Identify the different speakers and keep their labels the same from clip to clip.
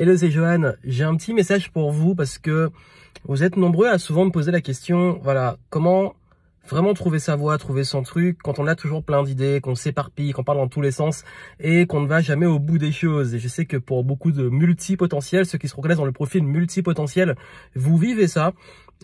Speaker 1: Hello, c'est Johan. J'ai un petit message pour vous parce que vous êtes nombreux à souvent me poser la question, voilà, comment vraiment trouver sa voie, trouver son truc quand on a toujours plein d'idées, qu'on s'éparpille, qu'on parle dans tous les sens et qu'on ne va jamais au bout des choses. Et je sais que pour beaucoup de multipotentiels, ceux qui se reconnaissent dans le profil multipotentiel, vous vivez ça.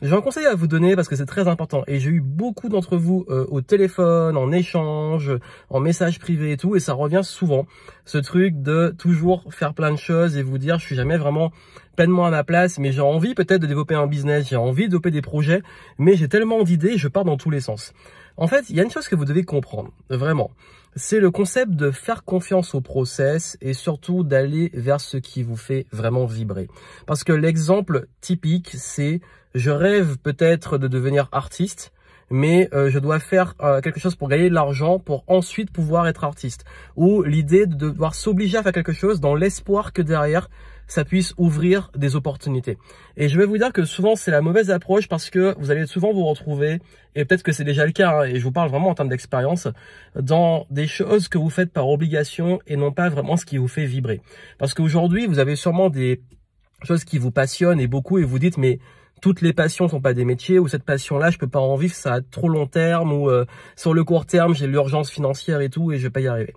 Speaker 1: J'ai un conseil à vous donner parce que c'est très important et j'ai eu beaucoup d'entre vous au téléphone, en échange, en message privé et tout, et ça revient souvent, ce truc de toujours faire plein de choses et vous dire je suis jamais vraiment pleinement à ma place, mais j'ai envie peut-être de développer un business, j'ai envie de développer des projets, mais j'ai tellement d'idées, je pars dans tous les sens. En fait, il y a une chose que vous devez comprendre, vraiment, c'est le concept de faire confiance au process et surtout d'aller vers ce qui vous fait vraiment vibrer. Parce que l'exemple typique, c'est je rêve peut-être de devenir artiste, mais je dois faire quelque chose pour gagner de l'argent pour ensuite pouvoir être artiste. Ou l'idée de devoir s'obliger à faire quelque chose dans l'espoir que derrière, ça puisse ouvrir des opportunités. Et je vais vous dire que souvent, c'est la mauvaise approche parce que vous allez souvent vous retrouver, et peut-être que c'est déjà le cas, hein, et je vous parle vraiment en termes d'expérience, dans des choses que vous faites par obligation et non pas vraiment ce qui vous fait vibrer. Parce qu'aujourd'hui, vous avez sûrement des choses qui vous passionnent et beaucoup, et vous dites, mais toutes les passions sont pas des métiers, ou cette passion-là, je peux pas en vivre, ça a trop long terme, ou sur le court terme, j'ai l'urgence financière et tout, et je vais pas y arriver.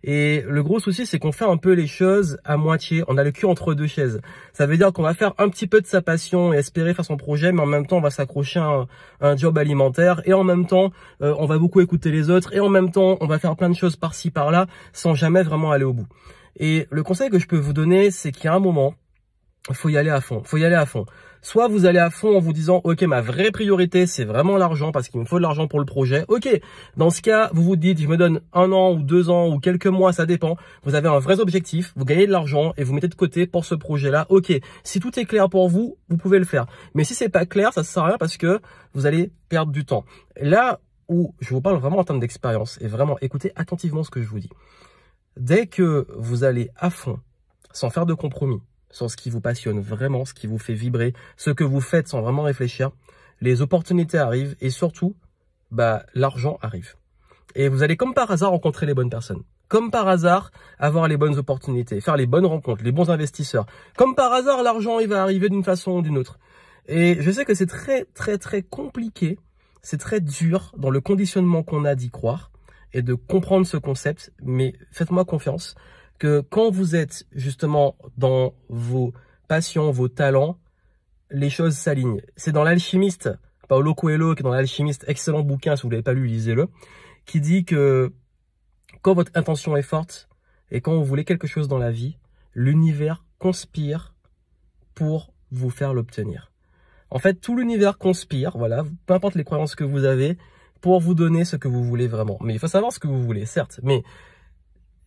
Speaker 1: Et le gros souci, c'est qu'on fait un peu les choses à moitié. On a le cul entre deux chaises. Ça veut dire qu'on va faire un petit peu de sa passion et espérer faire son projet, mais en même temps, on va s'accrocher à un job alimentaire. Et en même temps, on va beaucoup écouter les autres. Et en même temps, on va faire plein de choses par-ci, par-là, sans jamais vraiment aller au bout. Et le conseil que je peux vous donner, c'est qu'il y a un moment, il faut y aller à fond. Faut y aller à fond. Soit vous allez à fond en vous disant, ok, ma vraie priorité, c'est vraiment l'argent parce qu'il me faut de l'argent pour le projet. Ok, dans ce cas, vous vous dites, je me donne 1 an ou 2 ans ou quelques mois, ça dépend. Vous avez un vrai objectif, vous gagnez de l'argent et vous mettez de côté pour ce projet-là. Ok, si tout est clair pour vous, vous pouvez le faire. Mais si c'est pas clair, ça ne sert à rien parce que vous allez perdre du temps. Là où je vous parle vraiment en termes d'expérience et vraiment écoutez attentivement ce que je vous dis. Dès que vous allez à fond, sans faire de compromis, sur ce qui vous passionne vraiment, ce qui vous fait vibrer, ce que vous faites sans vraiment réfléchir, les opportunités arrivent et surtout, l'argent arrive. Et vous allez comme par hasard rencontrer les bonnes personnes. Comme par hasard, avoir les bonnes opportunités, faire les bonnes rencontres, les bons investisseurs. Comme par hasard, l'argent, il va arriver d'une façon ou d'une autre. Et je sais que c'est très compliqué, c'est très dur dans le conditionnement qu'on a d'y croire et de comprendre ce concept, mais faites-moi confiance que quand vous êtes justement dans vos passions, vos talents, les choses s'alignent. C'est dans l'Alchimiste, Paulo Coelho, qui est dans l'Alchimiste, excellent bouquin, si vous ne l'avez pas lu, lisez-le, qui dit que quand votre intention est forte et quand vous voulez quelque chose dans la vie, l'univers conspire pour vous faire l'obtenir. En fait, tout l'univers conspire, voilà, peu importe les croyances que vous avez, pour vous donner ce que vous voulez vraiment. Mais il faut savoir ce que vous voulez, certes, mais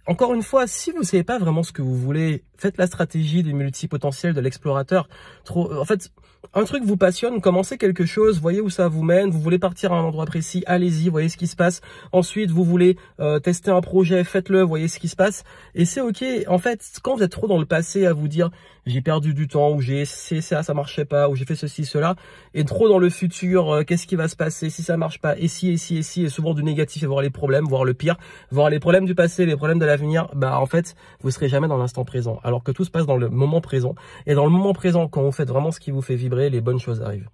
Speaker 1: encore une fois, si vous ne savez pas vraiment ce que vous voulez, faites la stratégie des multipotentiels de l'explorateur. En fait, un truc vous passionne, commencez quelque chose, voyez où ça vous mène, vous voulez partir à un endroit précis, allez-y, voyez ce qui se passe. Ensuite, vous voulez tester un projet, faites-le, voyez ce qui se passe. Et c'est ok, en fait, quand vous êtes trop dans le passé à vous dire j'ai perdu du temps, ou j'ai essayé ça marchait pas, ou j'ai fait ceci, cela, et trop dans le futur, qu'est-ce qui va se passer si ça marche pas, et si, et souvent du négatif, et voir les problèmes, voir le pire, voir les problèmes du passé, les problèmes de l'avenir, en fait, vous serez jamais dans l'instant présent, alors que tout se passe dans le moment présent. Et dans le moment présent, quand vous faites vraiment ce qui vous fait vibrer, les bonnes choses arrivent.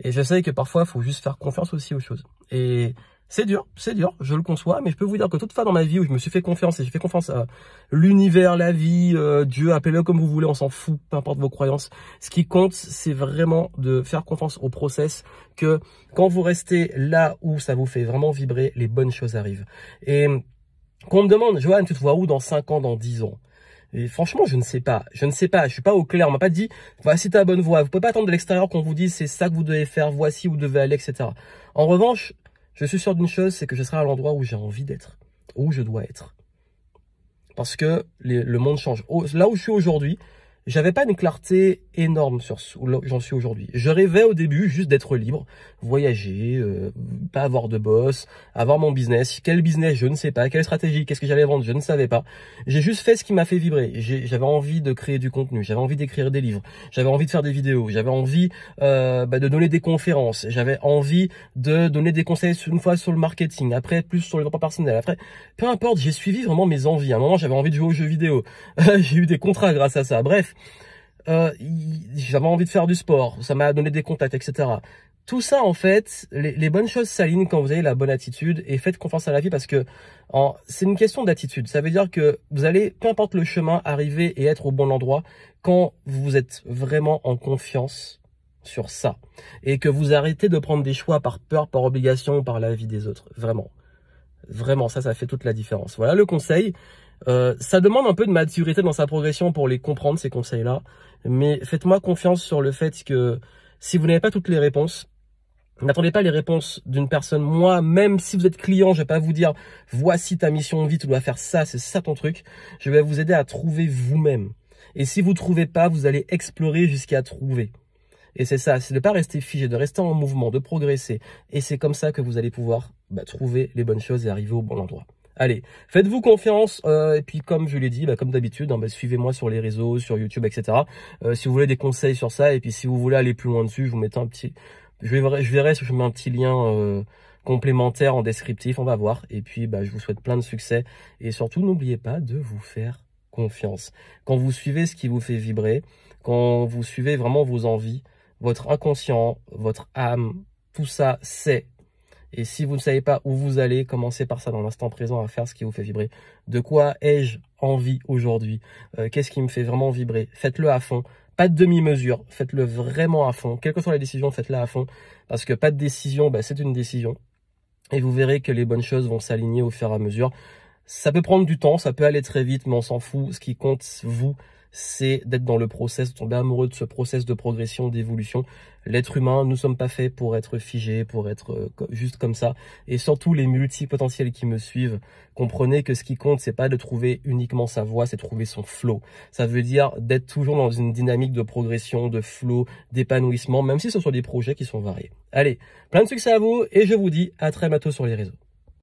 Speaker 1: Et je sais que parfois, il faut juste faire confiance aussi aux choses. Et c'est dur, je le conçois, mais je peux vous dire que toute fois dans ma vie où je me suis fait confiance et j'ai fait confiance à l'univers, la vie, Dieu, appelez-le comme vous voulez, on s'en fout, peu importe vos croyances. Ce qui compte, c'est vraiment de faire confiance au process, que quand vous restez là où ça vous fait vraiment vibrer, les bonnes choses arrivent. Et quand on me demande, Johan, tu te vois où dans 5 ans, dans 10 ans? Et franchement, je ne sais pas, je suis pas au clair, on m'a pas dit, voici ta bonne voie, vous pouvez pas attendre de l'extérieur qu'on vous dise, c'est ça que vous devez faire, voici où vous devez aller, etc. En revanche, je suis sûr d'une chose, c'est que je serai à l'endroit où j'ai envie d'être, où je dois être. Parce que le monde change. Là où je suis aujourd'hui, j'avais pas une clarté énorme sur où j'en suis aujourd'hui. Je rêvais au début juste d'être libre, voyager, pas avoir de boss, avoir mon business. Quel business, je ne sais pas. Quelle stratégie, qu'est-ce que j'allais vendre, je ne savais pas. J'ai juste fait ce qui m'a fait vibrer. J'avais envie de créer du contenu, j'avais envie d'écrire des livres, j'avais envie de faire des vidéos, j'avais envie de donner des conférences, j'avais envie de donner des conseils une fois sur le marketing, après plus sur le développement personnel. Après, peu importe, j'ai suivi vraiment mes envies. À un moment, j'avais envie de jouer aux jeux vidéo. J'ai eu des contrats grâce à ça. Bref. j'avais envie de faire du sport, ça m'a donné des contacts, etc. Tout ça, en fait, les bonnes choses s'alignent quand vous avez la bonne attitude et faites confiance à la vie parce que c'est une question d'attitude. Ça veut dire que vous allez, peu importe le chemin, arriver et être au bon endroit quand vous êtes vraiment en confiance sur ça et que vous arrêtez de prendre des choix par peur, par obligation ou par l'avis des autres. Vraiment. Vraiment, ça fait toute la différence. Voilà le conseil. Ça demande un peu de maturité dans sa progression pour les comprendre, ces conseils-là. Mais faites-moi confiance sur le fait que si vous n'avez pas toutes les réponses, n'attendez pas les réponses d'une personne. Moi, même si vous êtes client, je vais pas vous dire « Voici ta mission de vie, tu dois faire ça, c'est ça ton truc ». Je vais vous aider à trouver vous-même. Et si vous trouvez pas, vous allez explorer jusqu'à trouver. Et c'est ça, c'est de ne pas rester figé, de rester en mouvement, de progresser. Et c'est comme ça que vous allez pouvoir trouver les bonnes choses et arriver au bon endroit. Allez, faites-vous confiance. Et puis comme je l'ai dit, comme d'habitude, suivez-moi sur les réseaux, sur YouTube, etc. Si vous voulez des conseils sur ça, et puis si vous voulez aller plus loin dessus, je vous mets un petit... Je verrai si je mets un petit lien complémentaire en descriptif, on va voir. Et puis je vous souhaite plein de succès. Et surtout, n'oubliez pas de vous faire confiance. Quand vous suivez ce qui vous fait vibrer, quand vous suivez vraiment vos envies, votre inconscient, votre âme, tout ça, c'est. Et si vous ne savez pas où vous allez, commencez par ça dans l'instant présent à faire ce qui vous fait vibrer. De quoi ai-je envie aujourd'hui? Qu'est-ce qui me fait vraiment vibrer? Faites-le à fond. Pas de demi-mesure. Faites-le vraiment à fond. Quelle que soit la décision, faites-la à fond. Parce que pas de décision, c'est une décision. Et vous verrez que les bonnes choses vont s'aligner au fur et à mesure. Ça peut prendre du temps, ça peut aller très vite, mais on s'en fout. Ce qui compte, vous, c'est d'être dans le process, de tomber amoureux de ce process de progression, d'évolution. L'être humain, nous ne sommes pas faits pour être figés, pour être juste comme ça. Et surtout, les multipotentiels qui me suivent, comprenez que ce qui compte, c'est pas de trouver uniquement sa voie, c'est trouver son flow. Ça veut dire d'être toujours dans une dynamique de progression, de flow, d'épanouissement, même si ce sont des projets qui sont variés. Allez, plein de succès à vous et je vous dis à très bientôt sur les réseaux.